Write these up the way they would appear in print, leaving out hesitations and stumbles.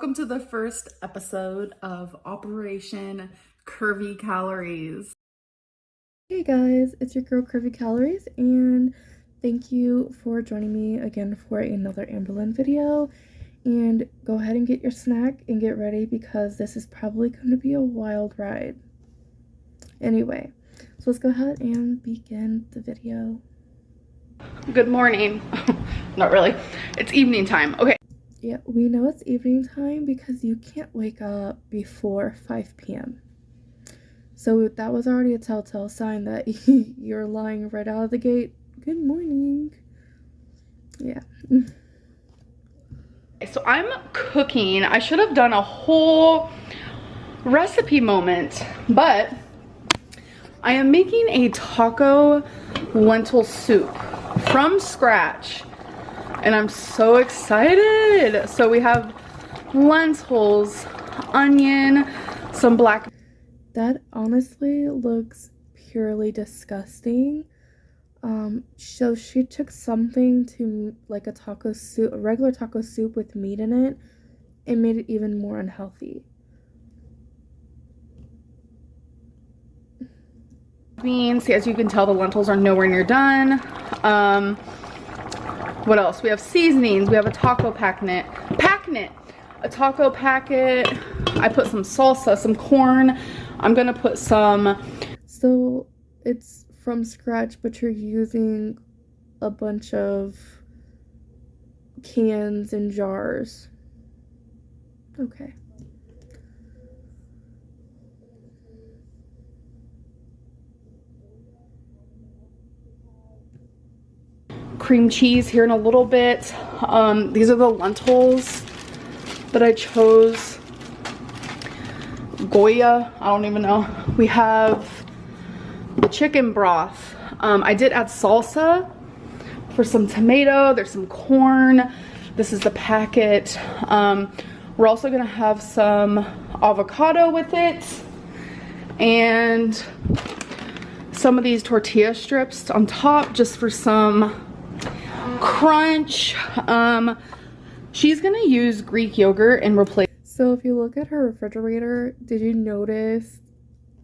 Welcome to the first episode of Operation Curvy Calories. Hey guys, it's your girl Curvy Calories, and thank you for joining me again for another Amberlynn video. And go ahead and get your snack and get ready because this is probably going to be a wild ride. Anyway, so let's go ahead and begin the video. Good morning. Not really. It's evening time. Okay. Yeah, we know it's evening time because you can't wake up before 5 p.m. So that was already a telltale sign that you're lying right out of the gate. Good morning. Yeah. So I'm cooking. I should have done a whole recipe moment, but I am making a taco lentil soup from scratch. And I'm so excited. So we have lentils, onion, some black. That honestly looks purely disgusting. So she took something to like a taco soup, a regular taco soup with meat in it, and made it even more unhealthy. Beans, as you can tell, the lentils are nowhere near done. What else? We have seasonings. We have a taco packet. A taco packet. I put some salsa, some corn. I'm gonna put some. So it's from scratch, but you're using a bunch of cans and jars. Okay. Cream cheese here in a little bit. These are the lentils that I chose. Goya, I don't even know. We have the chicken broth. I did add salsa for some tomato. There's some corn. This is the packet. We're also gonna have some avocado with it and some of these tortilla strips on top just for some crunch. She's gonna use Greek yogurt and replace. So if you look at her refrigerator, did you notice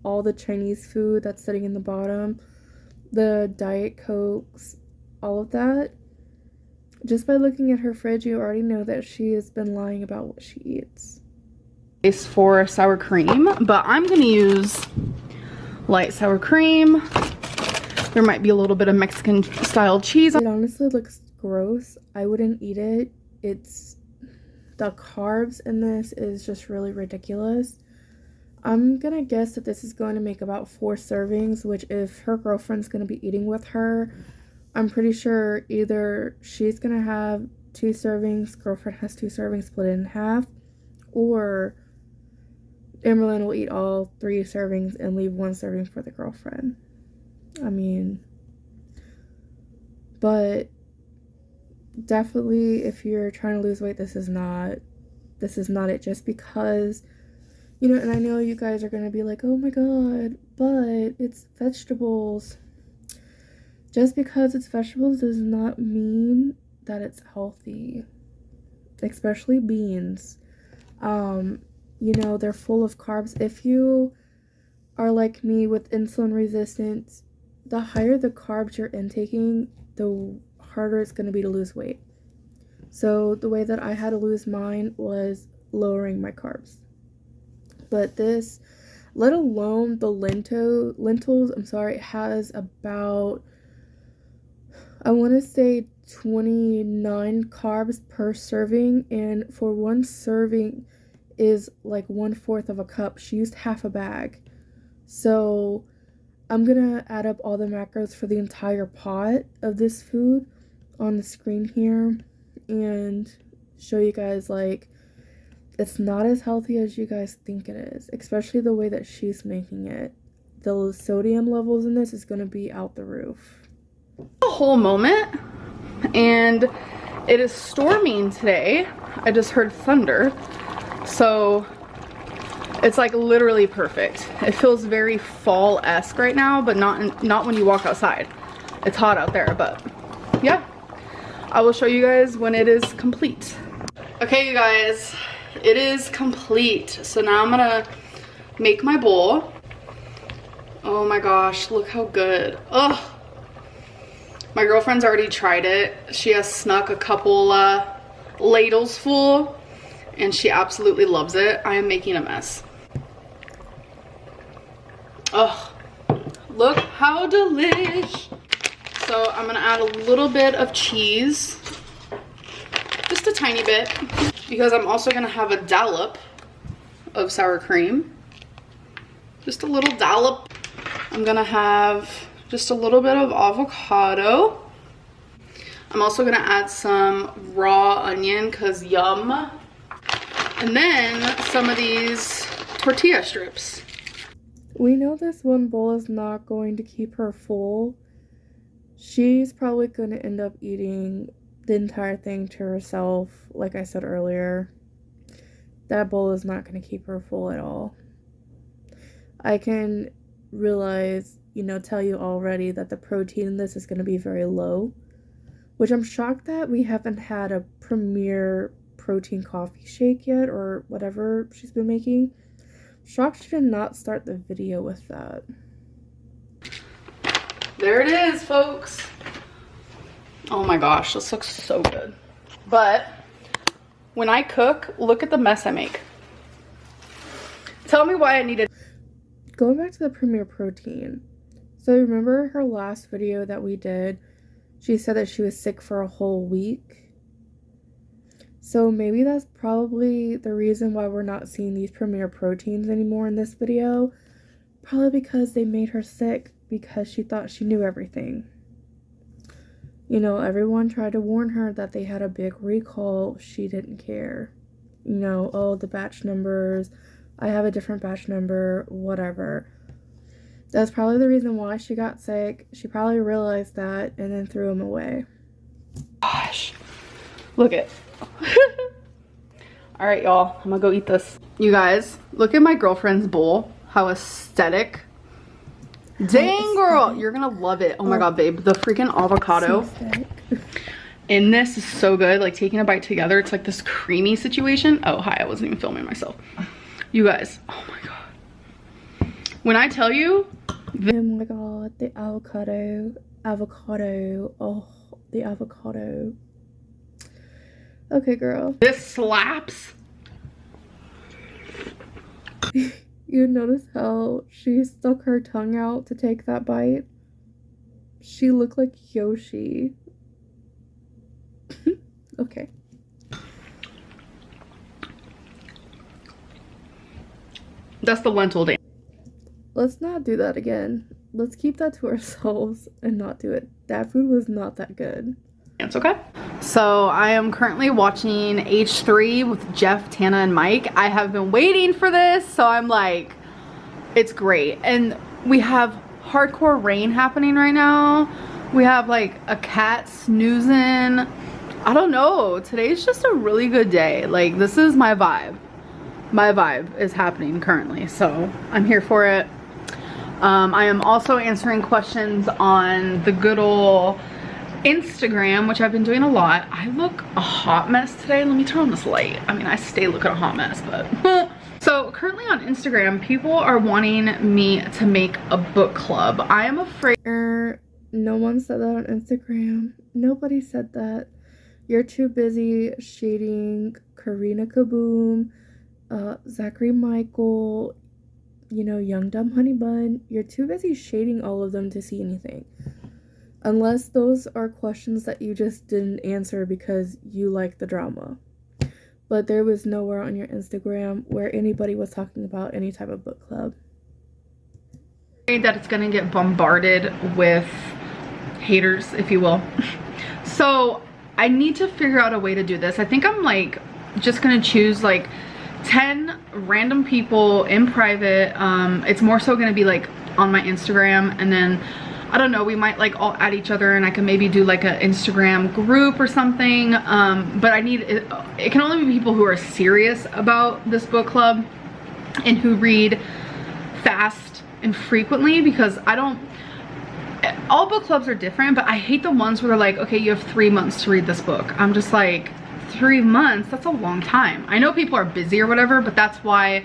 all the Chinese food that's sitting in the bottom? The Diet Cokes, all of that? Just by looking at her fridge, you already know that she has been lying about what she eats. For sour cream, but I'm gonna use light sour cream. There might be a little bit of Mexican style cheese. It honestly looks gross. I wouldn't eat it. It's the carbs in this is just really ridiculous. I'm gonna guess that this is going to make about 4 servings, which if her girlfriend's gonna be eating with her, I'm pretty sure either she's gonna have 2 servings, girlfriend has 2 servings split in half, or Amberlynn will eat all 3 servings and leave 1 serving for the girlfriend. I mean, but definitely if you're trying to lose weight, this is not it. Just because, you know, and I know you guys are gonna be like, oh my god, but it's vegetables. Just because it's vegetables does not mean that it's healthy, especially beans. You know, they're full of carbs. If you are like me with insulin resistance, the higher the carbs you're intaking, the harder it's going to be to lose weight. So the way that I had to lose mine was lowering my carbs. But this, let alone the lentils, it has about, I want to say 29 carbs per serving, and for 1 serving is like 1/4 of a cup. She used half a bag. So I'm gonna add up all the macros for the entire pot of this food on the screen here and show you guys, like, it's not as healthy as you guys think it is, especially the way that she's making it. The sodium levels in this is gonna be out the roof. A whole moment, and it is storming today. I just heard thunder, so it's like literally perfect. It feels very fall-esque right now, but not when you walk outside. It's hot out there, but yeah, I will show you guys when it is complete. Okay, you guys, it is complete. So now I'm gonna make my bowl. Oh my gosh, look how good. Oh, my girlfriend's already tried it. She has snuck a couple ladles full and she absolutely loves it. I am making a mess. Oh, look how delish. So I'm gonna add a little bit of cheese, just a tiny bit, because I'm also gonna have a dollop of sour cream. Just a little dollop. I'm gonna have just a little bit of avocado. I'm also gonna add some raw onion, cause yum. And then some of these tortilla strips. We know this one bowl is not going to keep her full. She's probably going to end up eating the entire thing to herself, like I said earlier. That bowl is not going to keep her full at all. I can realize, tell you already that the protein in this is going to be very low, which I'm shocked that we haven't had a premier protein coffee shake yet, or whatever she's been making. Shocked she did not start the video with that. There it is, folks. Oh my gosh, this looks so good. But when I cook, look at the mess I make. Tell me why I needed. Going back to the Premier Protein. So remember her last video that we did? She said that she was sick for a whole week. So maybe that's probably the reason why we're not seeing these Premier Proteins anymore in this video. Probably because they made her sick because she thought she knew everything. Everyone tried to warn her that they had a big recall. She didn't care. Oh, the batch numbers. I have a different batch number, whatever. That's probably the reason why she got sick. She probably realized that and then threw them away. Gosh, look at. All right, y'all, I'm gonna go eat this. You guys, look at my girlfriend's bowl. How aesthetic. Dang, girl, you're gonna love it. Oh my god, babe, the freaking avocado in this is so good. Like taking a bite together, it's like this creamy situation. Oh hi, I wasn't even filming myself. You guys, oh my god, when I tell you, oh my god, the avocado, oh, the avocado. Okay, girl, this slaps. You notice how she stuck her tongue out to take that bite? She looked like Yoshi. Okay. That's the lentil dance. Let's not do that again. Let's keep that to ourselves and not do it. That food was not that good. It's okay. So I am currently watching H3 with Jeff, Tana, and Mike. I have been waiting for this, so I'm like, it's great. And we have hardcore rain happening right now. We have like a cat snoozing. I don't know. Today's just a really good day. Like, this is my vibe. My vibe is happening currently, so I'm here for it. I am also answering questions on the good old Instagram, which I've been doing a lot. I look a hot mess today. Let me turn on this light. I mean, I stay looking a hot mess, but so currently on Instagram, people are wanting me to make a book club. I am afraid. No one said that on Instagram. Nobody said that. You're too busy shading Karina Kaboom, Zachary Michael, Young Dumb Honey Bun. You're too busy shading all of them to see anything. Unless those are questions that you just didn't answer because you like the drama. But there was nowhere on your Instagram where anybody was talking about any type of book club. That it's gonna get bombarded with haters, if you will. So I need to figure out a way to do this. I think I'm like just gonna choose like 10 random people in private. It's more so gonna be like on my Instagram, and then I don't know, we might like all add each other and I can maybe do like an Instagram group or something. But I need, it can only be people who are serious about this book club and who read fast and frequently, because I don't, all book clubs are different, but I hate the ones where they're like, okay, you have 3 months to read this book. I'm just like, 3 months, that's a long time. I know people are busy or whatever, but that's why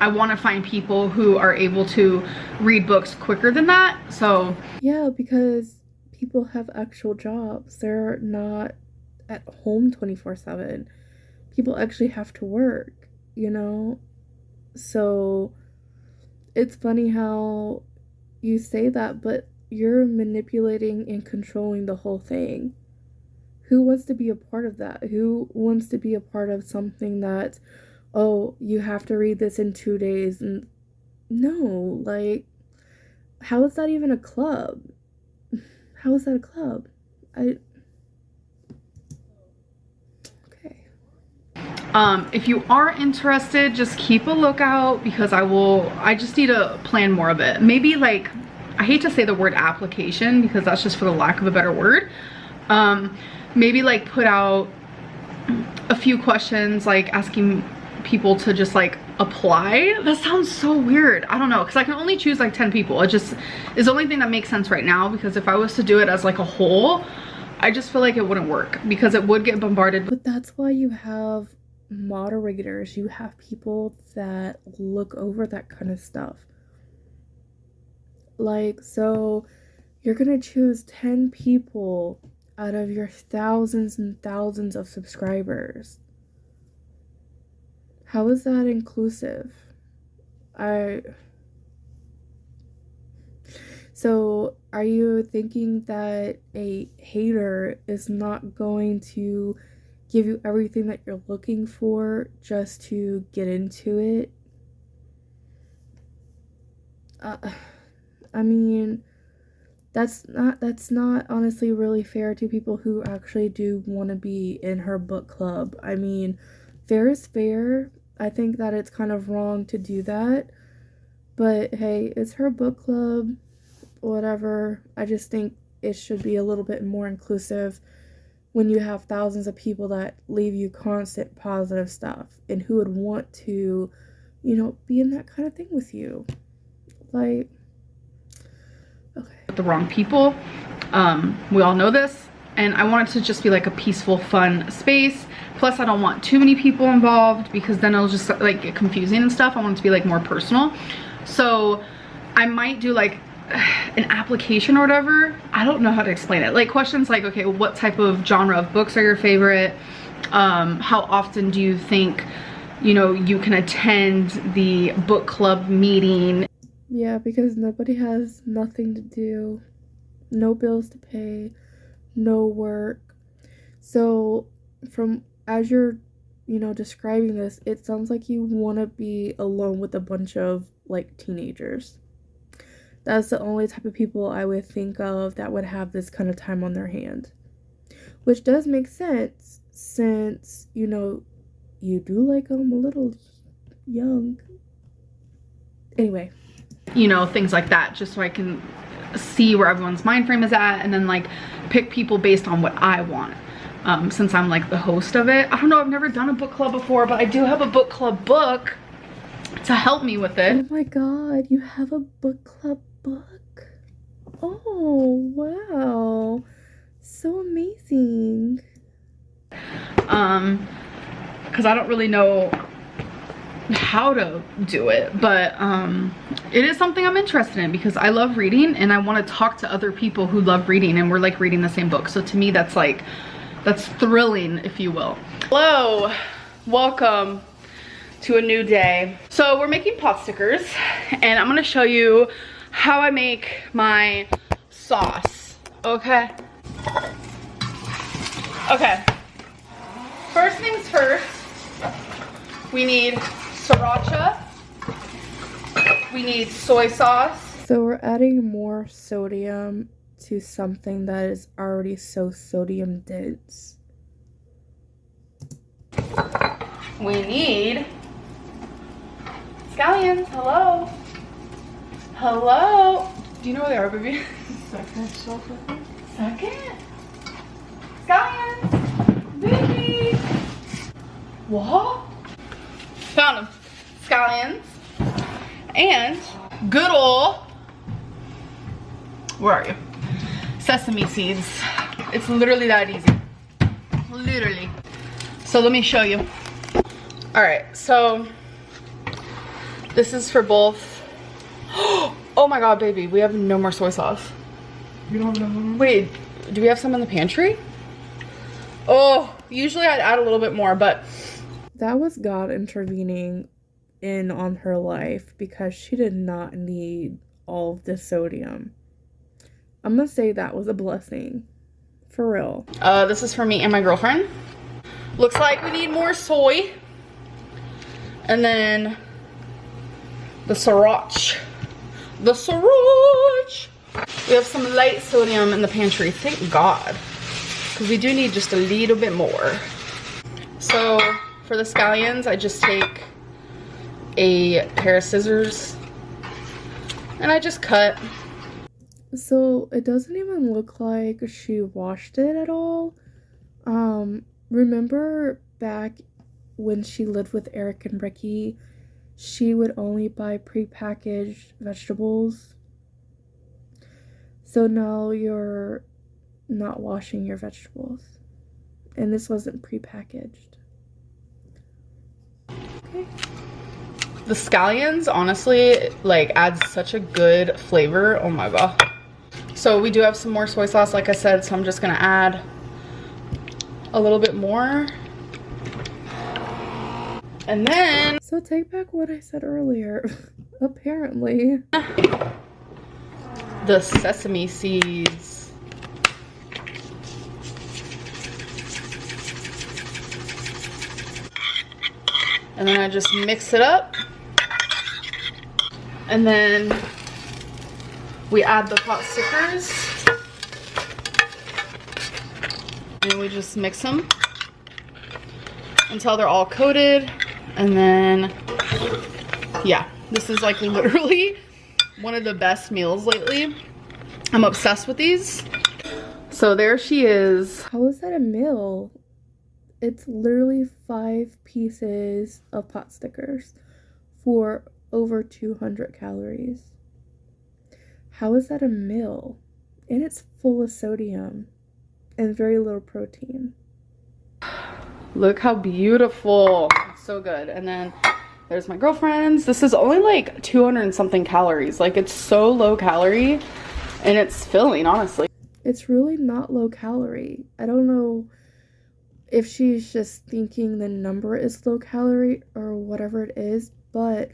I want to find people who are able to read books quicker than that. So yeah, because people have actual jobs. They're not at home 24/7. People actually have to work, you know? So it's funny how you say that, but you're manipulating and controlling the whole thing. Who wants to be a part of that? Who wants to be a part of something that, oh, you have to read this in 2 days? And no, like, how is that even a club? How is that a club? Okay. If you are interested, just keep a lookout, because I just need to plan more of it. Maybe, like, I hate to say the word application because that's just for the lack of a better word. Maybe like put out a few questions, like asking people to just like apply. That sounds so weird. I don't know, because I can only choose like 10 people. It just is the only thing that makes sense right now, because if I was to do it as like a whole, I just feel like it wouldn't work, because it would get bombarded. But that's why you have moderators. You have people that look over that kind of stuff. Like, so you're gonna choose 10 people out of your thousands and thousands of subscribers. How is that inclusive? So are you thinking that a hater is not going to give you everything that you're looking for just to get into it? I mean, that's not honestly really fair to people who actually do want to be in her book club. I mean, fair is fair. I think that it's kind of wrong to do that, but hey, it's her book club, whatever. I just think it should be a little bit more inclusive when you have thousands of people that leave you constant positive stuff, and who would want to, you know, be in that kind of thing with you. Like, okay. The wrong people. We all know this, and I want it to just be like a peaceful, fun space. Plus, I don't want too many people involved, because then it'll just like get confusing and stuff. I want it to be like more personal. So I might do like an application or whatever. I don't know how to explain it. Like questions like, okay, what type of genre of books are your favorite? How often do you think, you know, you can attend the book club meeting? Yeah, because nobody has nothing to do, no bills to pay, no work. So from, as you're, you know, describing this, it sounds like you want to be alone with a bunch of like teenagers. That's the only type of people I would think of that would have this kind of time on their hand. Which does make sense, since, you know, you do like them a little young. Anyway. You know, things like that, just so I can see where everyone's mind frame is at, and then like pick people based on what I want. Since I'm like the host of it. I don't know, I've never done a book club before, but I do have a book club book to help me with it. Oh my god, you have a book club book? Oh, wow. So amazing. Because I don't really know how to do it, but it is something I'm interested in, because I love reading and I want to talk to other people who love reading, and we're like reading the same book. So to me, that's like, that's thrilling, if you will. Hello, welcome to a new day. So we're making pot stickers, and I'm gonna show you how I make my sauce. Okay, first things first, we need sriracha, we need soy sauce. So we're adding more sodium to something that is already so sodium dense. We need scallions. Hello. Hello. Do you know where they are, baby? Second. Scallions. Baby. What? Found them. Scallions. And good old, where are you? Sesame seeds. It's literally that easy. Literally. So let me show you. All right, so this is for both. Oh my God, baby, we have no more soy sauce. You don't have no. Wait, do we have some in the pantry? Oh, usually I'd add a little bit more, but That was God intervening in on her life because she did not need all of this sodium. I'm gonna say that was a blessing. For real. This is for me and my girlfriend. Looks like we need more soy. And then the sriracha. The sriracha. We have some light sodium in the pantry, thank God. Because we do need just a little bit more. So for the scallions, I just take a pair of scissors and I just cut. So it doesn't even look like she washed it at all. Remember back when she lived with Eric and Ricky, she would only buy prepackaged vegetables. So now you're not washing your vegetables. And this wasn't prepackaged. Okay. The scallions, honestly, like adds such a good flavor. Oh my God. So we do have some more soy sauce, like I said, so I'm just gonna add a little bit more. And then... So take back what I said earlier. Apparently. The sesame seeds. And then I just mix it up. And then we add the Potstickers. And we just mix them until they're all coated. And then, yeah, this is like literally one of the best meals lately. I'm obsessed with these. So there she is. How is that a meal? It's literally 5 pieces of Potstickers for over 200 calories. How is that a meal? And it's full of sodium and very little protein. Look how beautiful. It's so good. And then there's my girlfriend's. This is only like 200 and something calories. Like it's so low calorie and it's filling, honestly. It's really not low calorie. I don't know if she's just thinking the number is low calorie or whatever it is, but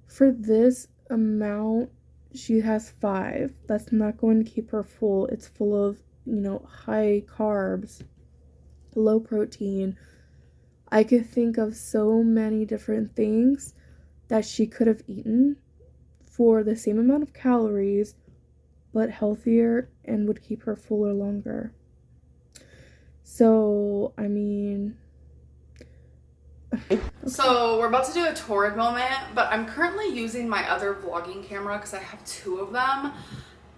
for this amount, she has 5. That's not going to keep her full. It's full of, high carbs, low protein. I could think of so many different things that she could have eaten for the same amount of calories, but healthier and would keep her fuller longer. So, I mean... So, we're about to do a Torrid moment, but I'm currently using my other vlogging camera because I have 2 of them.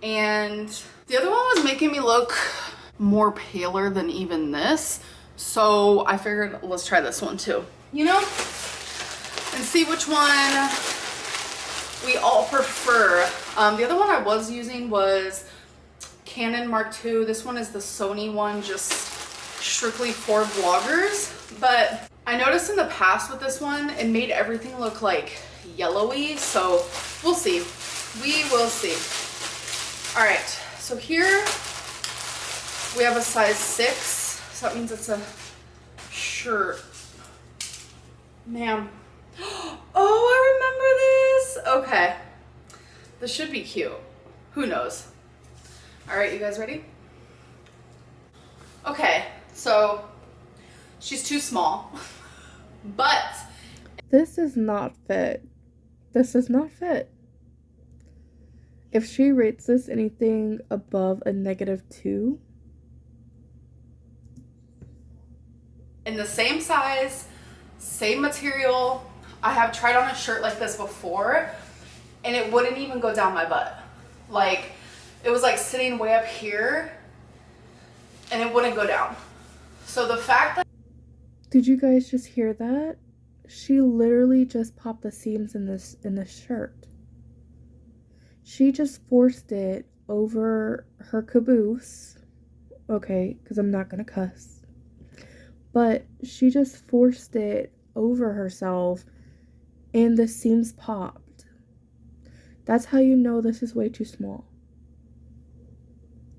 And the other one was making me look more paler than even this. So, I figured let's try this one too. And see which one we all prefer. The other one I was using was Canon Mark II. This one is the Sony one, just strictly for vloggers. But I noticed in the past with this one, it made everything look like yellowy. So we'll see. We will see. All right, so here we have a size 6. So that means it's a shirt. Ma'am. Oh, I remember this. Okay. This should be cute. Who knows? All right, you guys ready? Okay, so she's too small, but this is not fit. This is not fit. If she rates this anything above a -2. in the same size, same material. I have tried on a shirt like this before and it wouldn't even go down my butt. Like it was like sitting way up here and it wouldn't go down. So the fact that... Did you guys just hear that? She literally just popped the seams in this shirt. She just forced it over her caboose. Okay, because I'm not gonna cuss. but she just forced it over herself and the seams popped. That's how you know this is way too small.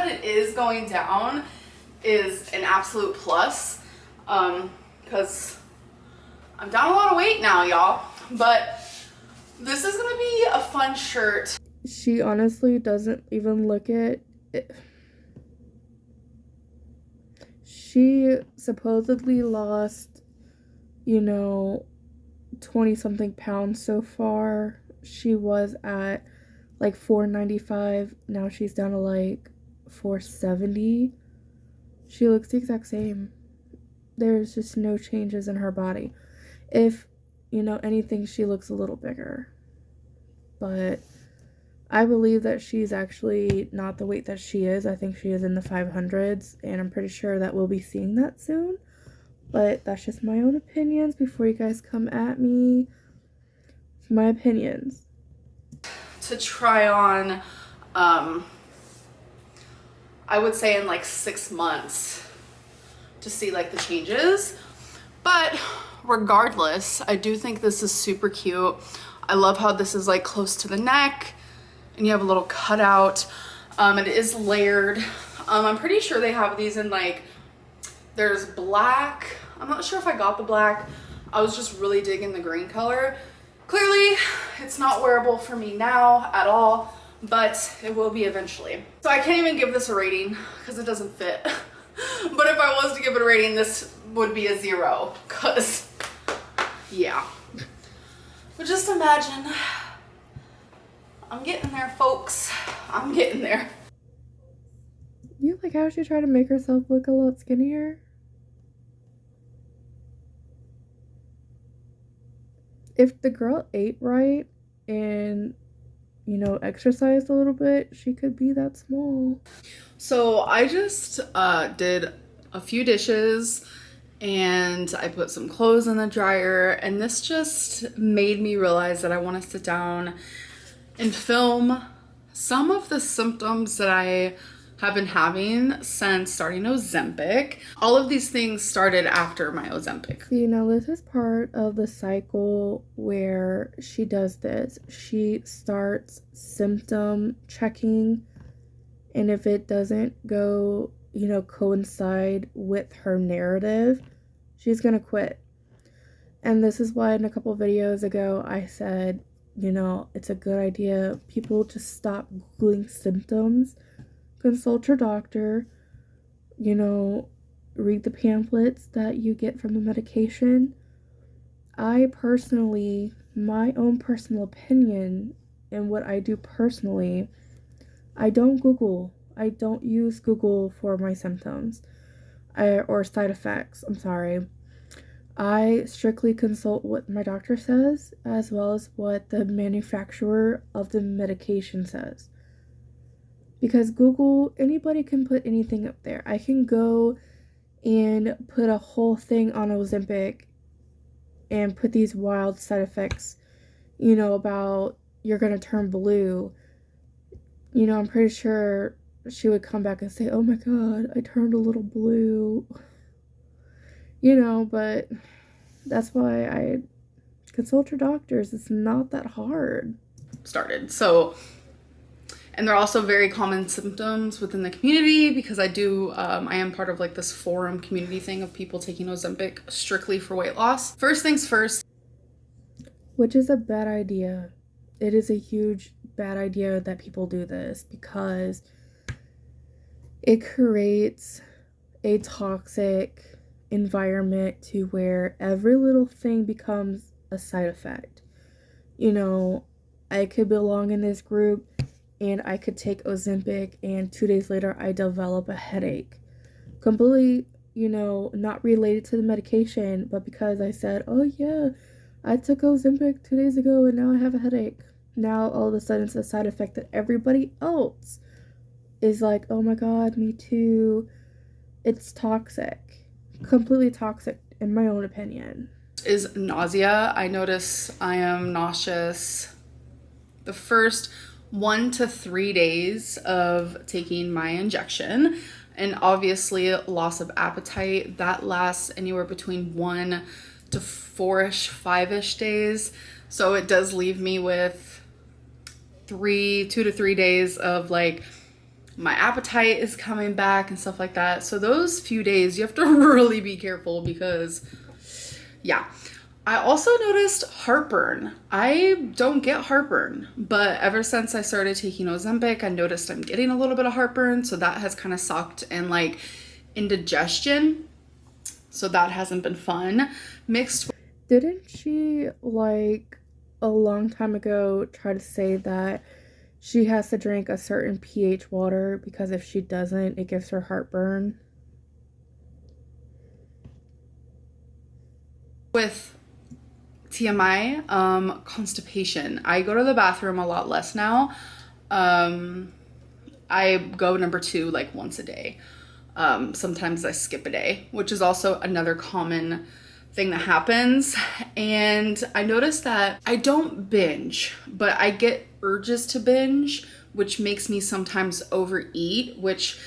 It is going down is an absolute plus, because I'm down a lot of weight now, y'all, but this is gonna be a fun shirt. She honestly doesn't even look at it. She supposedly lost, 20 something pounds so far. She was at like 495. Now she's down to like 470. She looks the exact same. There's just no changes in her body. If, anything, she looks a little bigger. But I believe that she's actually not the weight that she is. I think she is in the 500s, and I'm pretty sure that we'll be seeing that soon. But that's just my own opinions before you guys come at me. It's my opinions. To try on, I would say in like 6 months to see like the changes. But regardless, I do think this is super cute. I love how this is like close to the neck and you have a little cutout. It is layered. I'm pretty sure they have these in like, there's black. I'm not sure if I got the black. I was just really digging the green color. Clearly, it's not wearable for me now at all, but it will be eventually. So I can't even give this a rating because it doesn't fit. But if I was to give it a rating, this would be a 0, because yeah. But just imagine, I'm getting there, folks. I'm getting there. You like how she tried to make herself look a lot skinnier? If the girl ate right and, exercised a little bit, she could be that small. So I just did a few dishes and I put some clothes in the dryer, and this just made me realize that I want to sit down and film some of the symptoms that I have been having since starting Ozempic. All of these things started after my Ozempic. See, now this is part of the cycle where she does this. She starts symptom checking, and if it doesn't go, coincide with her narrative, she's gonna quit. And this is why in a couple videos ago I said, it's a good idea people just stop Googling symptoms. Consult your doctor, read the pamphlets that you get from the medication. I personally, my own personal opinion and what I do personally, I don't Google. I don't use Google for my symptoms or side effects. I'm sorry. I strictly consult what my doctor says as well as what the manufacturer of the medication says. Because Google, anybody can put anything up there. I can go and put a whole thing on Ozempic and put these wild side effects, about you're going to turn blue. I'm pretty sure she would come back and say, oh my God, I turned a little blue. But that's why I consult your doctors. It's not that hard. Started. So, and they're also very common symptoms within the community, because I am part of like this forum community thing of people taking Ozempic strictly for weight loss. First things first. Which is a bad idea. It is a huge bad idea that people do this, because it creates a toxic environment to where every little thing becomes a side effect. I could belong in this group and I could take Ozempic and 2 days later I develop a headache. Completely, not related to the medication, but because I said, oh yeah, I took Ozempic 2 days ago and now I have a headache. Now all of a sudden it's a side effect that everybody else is like, oh my God, me too. It's toxic. Completely toxic in my own opinion. Is nausea. I notice I am nauseous the first 1 to 3 days of taking my injection, And obviously loss of appetite, that lasts anywhere between 1 to 4-ish, 5-ish days. So it does leave me with 2 to 3 days of like my appetite is coming back and stuff like that. So those few days you have to really be careful because yeah. I also noticed heartburn. I don't get heartburn, but ever since I started taking Ozempic, I noticed I'm getting a little bit of heartburn. So that has kind of sucked, and like indigestion. So that hasn't been fun. Mixed. Didn't she, like, a long time ago try to say that she has to drink a certain pH water because if she doesn't, it gives her heartburn? With TMI, constipation. I go to the bathroom a lot less now. I go number 2 like once a day. Sometimes I skip a day, which is also another common thing that happens. And I noticed that I don't binge, but I get urges to binge, which makes me sometimes overeat, which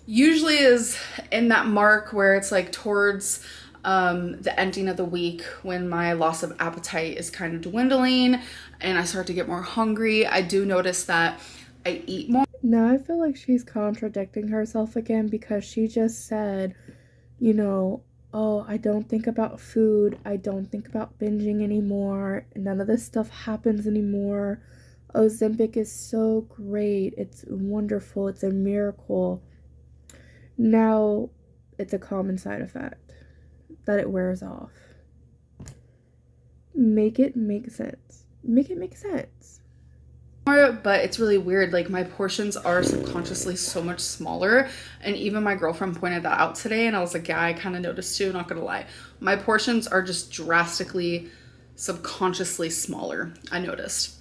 usually is in that mark where it's like towards the ending of the week when my loss of appetite is kind of dwindling and I start to get more hungry. I do notice that I eat more. Now I feel like she's contradicting herself again because she just said, you know, oh, I don't think about food. I don't think about binging anymore. None of this stuff happens anymore. Ozempic is so great. It's wonderful. It's a miracle. Now it's a common side effect that it wears off. Make it make sense. Make it make sense. But it's really weird. Like my portions are subconsciously so much smaller, and even my girlfriend pointed that out today, and I was like, yeah, I kind of noticed too, not gonna lie. My portions are just drastically subconsciously smaller, I noticed.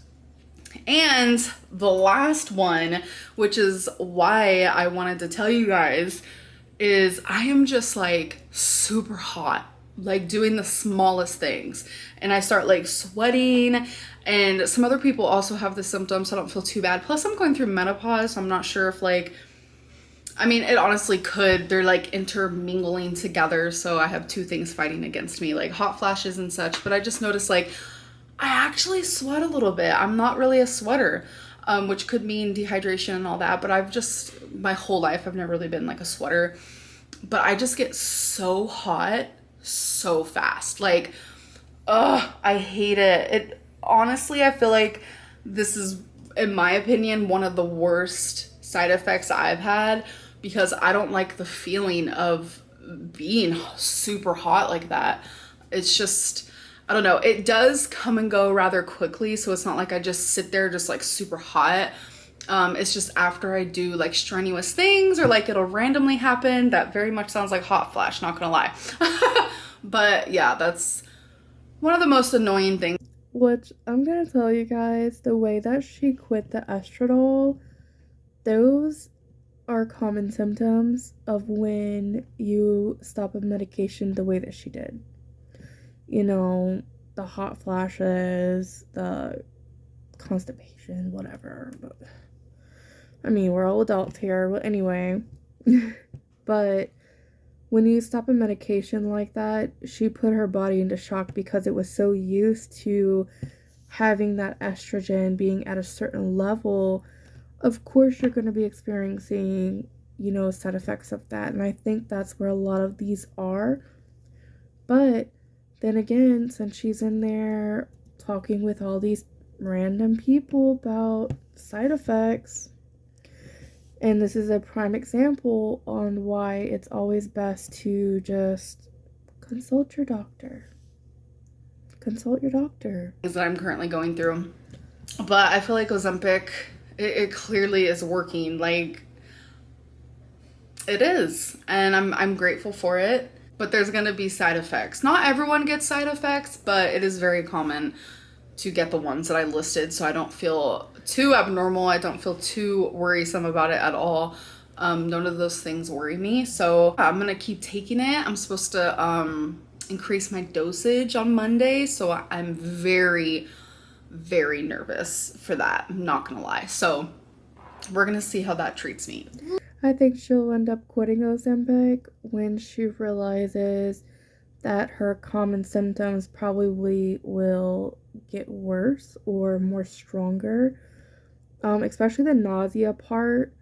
And the last one, which is why I wanted to tell you guys, is I am just like super hot, like doing the smallest things, and I start like sweating. And some other people also have the symptoms, so I don't feel too bad. Plus I'm going through menopause, so I'm not sure if like, I mean, it honestly could, they're like intermingling together, so I have 2 things fighting against me, like hot flashes and such. But I just noticed like I actually sweat a little bit. I'm not really a sweater, which could mean dehydration and all that, but I've just, my whole life I've never really been like a sweater. But I just get so hot so fast. Like, ugh, I hate it. Honestly, I feel like this is, in my opinion, one of the worst side effects I've had, because I don't like the feeling of being super hot like that. It's just, I don't know. It does come and go rather quickly, so it's not like I just sit there just like super hot. It's just after I do like strenuous things, or like it'll randomly happen. That very much sounds like hot flash, not gonna lie. But yeah, that's one of the most annoying things. Which I'm gonna tell you guys, the way that she quit the estradiol, those are common symptoms of when you stop a medication the way that she did. You know, the hot flashes, the constipation, whatever. But, I mean, we're all adults here, but anyway. But when you stop a medication like that, she put her body into shock because it was so used to having that estrogen being at a certain level. Of course, you're going to be experiencing, you know, side effects of that. And I think that's where a lot of these are. But then again, since she's in there talking with all these random people about side effects, and this is a prime example on why it's always best to just consult your doctor. Consult your doctor. Things that I'm currently going through. But I feel like Ozempic, it clearly is working. Like, it is. And I'm grateful for it. But there's going to be side effects. Not everyone gets side effects, but it is very common to get the ones that I listed, so I don't feel too abnormal. I don't feel too worrisome about it at all. None of those things worry me, so I'm gonna keep taking it. I'm supposed to increase my dosage on Monday, so I'm very, very nervous for that. I'm not gonna lie. So we're gonna see how that treats me. I think she'll end up quitting Ozempic when she realizes that her common symptoms probably will get worse or more stronger. Especially the nausea part.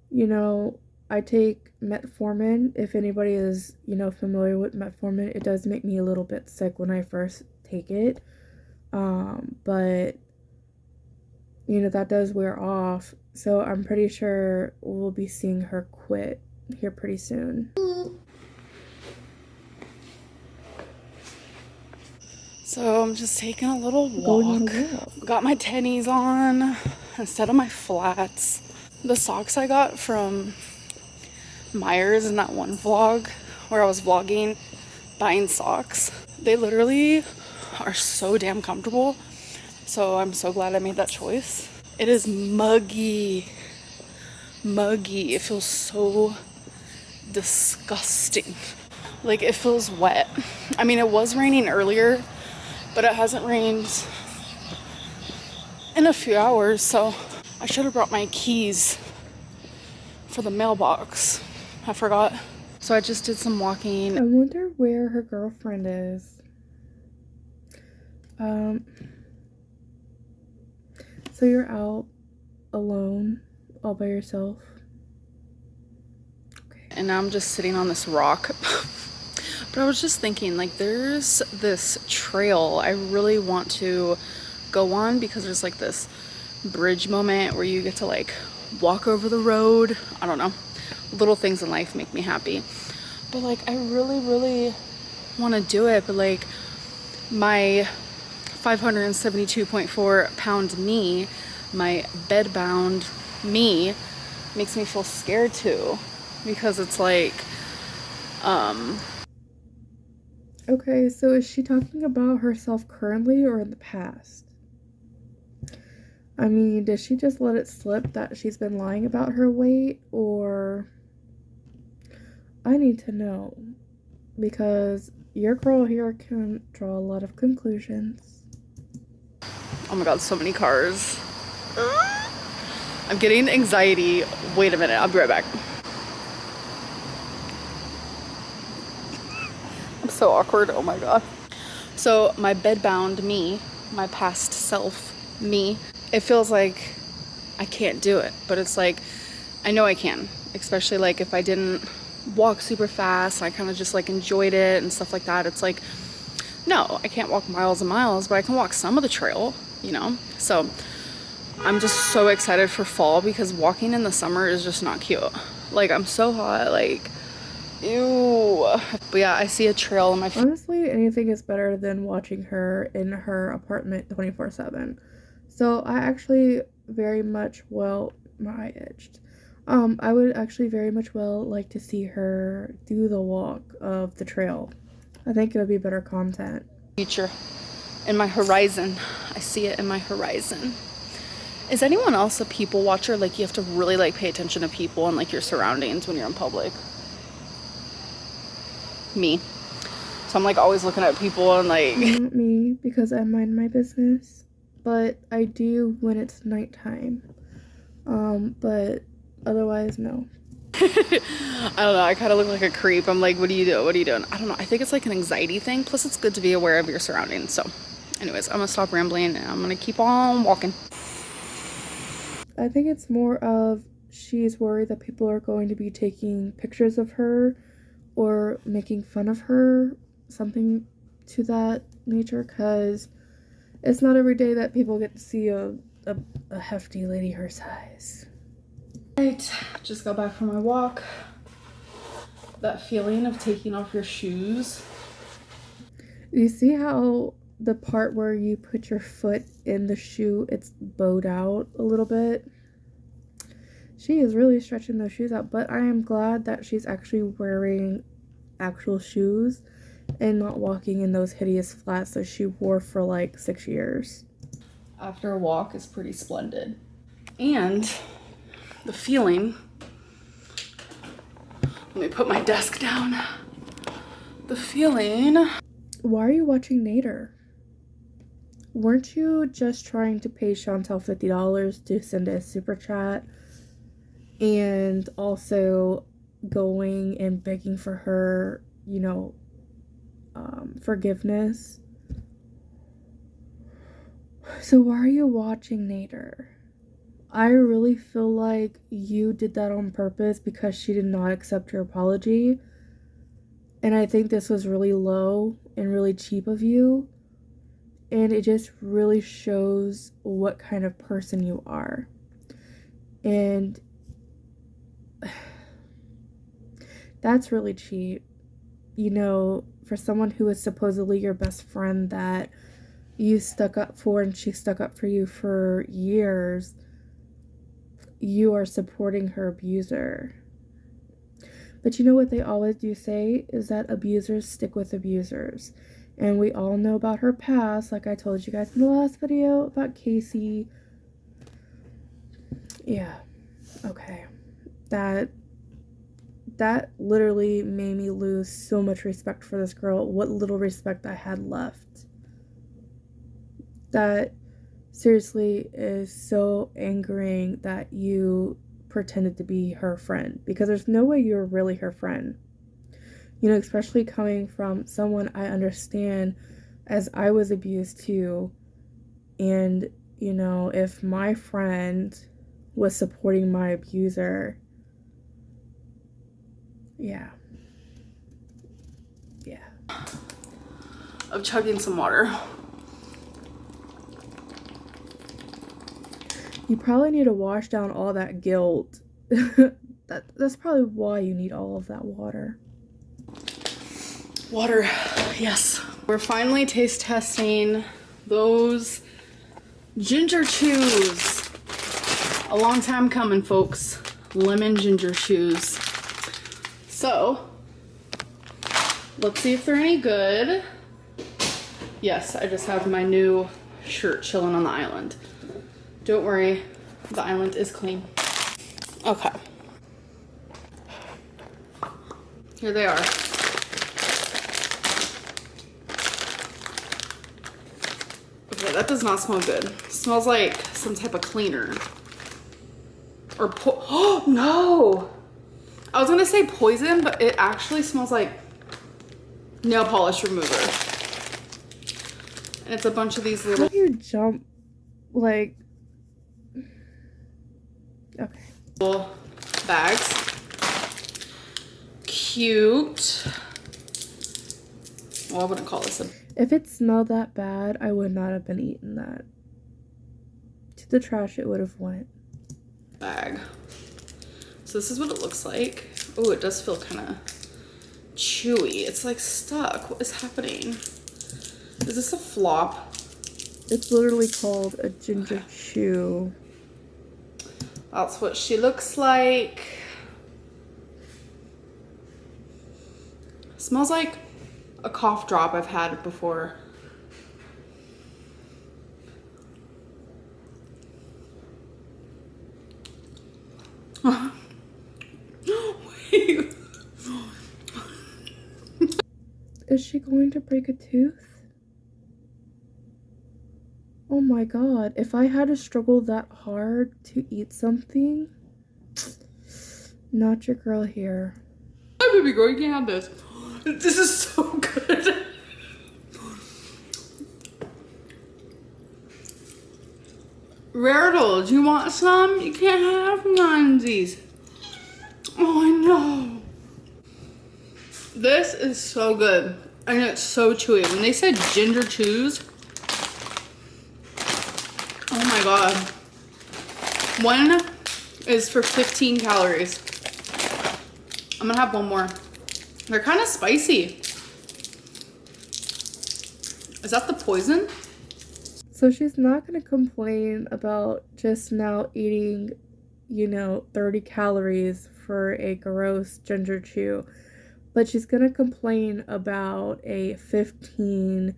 You know, I take metformin. If anybody is, familiar with metformin, it does make me a little bit sick when I first take it. But that does wear off. So I'm pretty sure we'll be seeing her quit here pretty soon. So I'm just taking a little walk. Got my tennies on instead of my flats. The socks I got from Myers in that one vlog where I was vlogging buying socks, they literally are so damn comfortable. So I'm so glad I made that choice. It is muggy. It feels so disgusting. Like, it feels wet. I mean, it was raining earlier, but it hasn't rained in a few hours, so I should have brought my keys for the mailbox. I forgot. So I just did some walking. I wonder where her girlfriend is. So you're out alone, all by yourself? Okay. And now I'm just sitting on this rock. But I was just thinking, like, there's this trail I really want to go on because there's like this bridge moment where you get to like walk over the road. I don't know. Little things in life make me happy. But like, I really want to do it. But like, my 572.4 pound me, my bed-bound me, makes me feel scared too. Because it's like, Okay, so is she talking about herself currently or in the past? I mean, did she just let it slip that she's been lying about her weight, or... I need to know, because your girl here can draw a lot of conclusions. Oh my god, so many cars. I'm getting anxiety. Wait a minute, I'll be right back. I'm so awkward, oh my god. So my bed-bound me, my past self me, it feels like I can't do it, but it's like, I know I can, especially like if I didn't walk super fast, I kind of just like enjoyed it and stuff like that. It's like, no, I can't walk miles and miles, but I can walk some of the trail, so I'm just so excited for fall because walking in the summer is just not cute. Like, I'm so hot, like, ew. But yeah, I see a trail in my honestly, anything is better than watching her in her apartment 24/7. So I actually very much, my itched. I would actually very much like to see her do the walk of the trail. I think it would be better content. Future. In my horizon. I see it in my horizon. Is anyone else a people watcher? Like, you have to really like pay attention to people and like your surroundings when you're in public. Me. So I'm like always looking at people and like... Not me, because I mind my business. But I do when it's nighttime. But otherwise, no. I don't know. I kind of look like a creep. I'm like, what are you doing? What are you doing? I don't know. I think it's like an anxiety thing. Plus, it's good to be aware of your surroundings. So, anyways, I'm going to stop rambling and I'm going to keep on walking. I think it's more of she's worried that people are going to be taking pictures of her or making fun of her, something to that nature, because it's not every day that people get to see a hefty lady her size. Right, just got back from my walk. That feeling of taking off your shoes. You see how the part where you put your foot in the shoe, it's bowed out a little bit? She is really stretching those shoes out, but I am glad that she's actually wearing actual shoes and not walking in those hideous flats that she wore for like 6 years. After a walk is pretty splendid. And the feeling, let me put my desk down. The feeling. Why are you watching Nader? Weren't you just trying to pay Chantel $50 to send a super chat? and also going and begging for her, you know, forgiveness. So why are you watching, Nader? I really feel like you did that on purpose because she did not accept your apology. And I think this was really low and really cheap of you. And it just really shows what kind of person you are. And that's really cheap. You know, for someone who is supposedly your best friend that you stuck up for and she stuck up for you for years, you are supporting her abuser. But you know what they always do say is that abusers stick with abusers. And we all know about her past, like I told you guys in the last video about Casey. Yeah, okay. That literally made me lose so much respect for this girl, what little respect I had left. That seriously is so angering that you pretended to be her friend, because there's no way you're really her friend. You know, especially coming from someone I understand, as I was abused too. And, you know, if my friend was supporting my abuser, yeah. Of chugging some water. You probably need to wash down all that guilt. That's probably why you need all of that water. Water, yes. We're finally taste testing those ginger chews. A long time coming, folks. Lemon ginger chews. So, let's see if they're any good. Yes, I just have my new shirt chilling on the island. Don't worry, the island is clean. Okay. Here they are. Okay, that does not smell good. It smells like some type of cleaner. Or oh, no! I was gonna say poison, but it actually smells like nail polish remover. And it's a bunch of these little... How do you jump, like... Okay. Little bags. Cute. Well, I wouldn't call this a... If it smelled that bad, I would not have been eating that. To the trash it would have went. Bag. So this is what it looks like. Oh, it does feel kind of chewy. It's like stuck. What is happening? Is this a flop? It's literally called a ginger chew. That's what she looks like. Smells like a cough drop I've had before. Wait. Is she going to break a tooth? Oh my god, if I had to struggle that hard to eat something, not your girl here. Hi, baby girl, you can't have this. This is so good. Rarital, do you want some? You can't have none of these. Oh, I know. This is so good. And it's so chewy. When they said ginger chews, oh my god. One is for 15 calories. I'm gonna have one more. They're kind of spicy. Is that the poison? So she's not going to complain about just now eating, you know, 30 calories for a gross ginger chew. But she's going to complain about a 15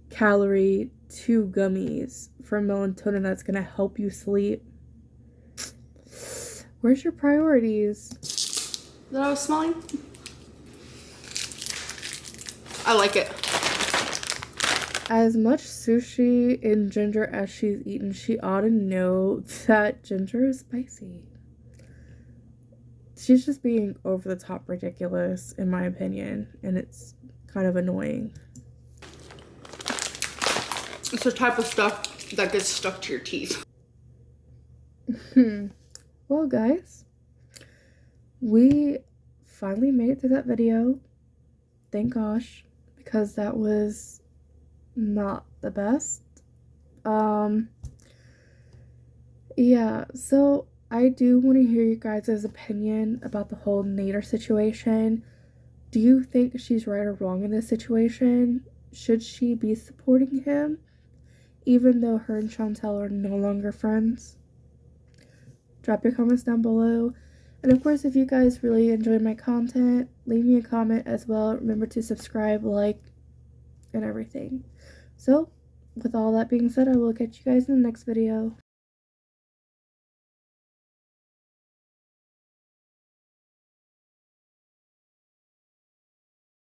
calorie 2 gummies for melatonin that's going to help you sleep. Where's your priorities? That I was smelling? I like it. As much sushi and ginger as she's eaten, she ought to know that ginger is spicy. she's just being over the top ridiculous, in my opinion, and it's kind of annoying. It's the type of stuff that gets stuck to your teeth. Well, guys, we finally made it through that video. Thank gosh, because that was not the best. Yeah, so I do want to hear you guys' opinion about the whole Nader situation. Do you think she's right or wrong in this situation? Should she be supporting him, even though her and Chantel are no longer friends? Drop your comments down below. And of course, if you guys really enjoyed my content, leave me a comment as well. Remember to subscribe, like, and everything. So, with all that being said, I will catch you guys in the next video.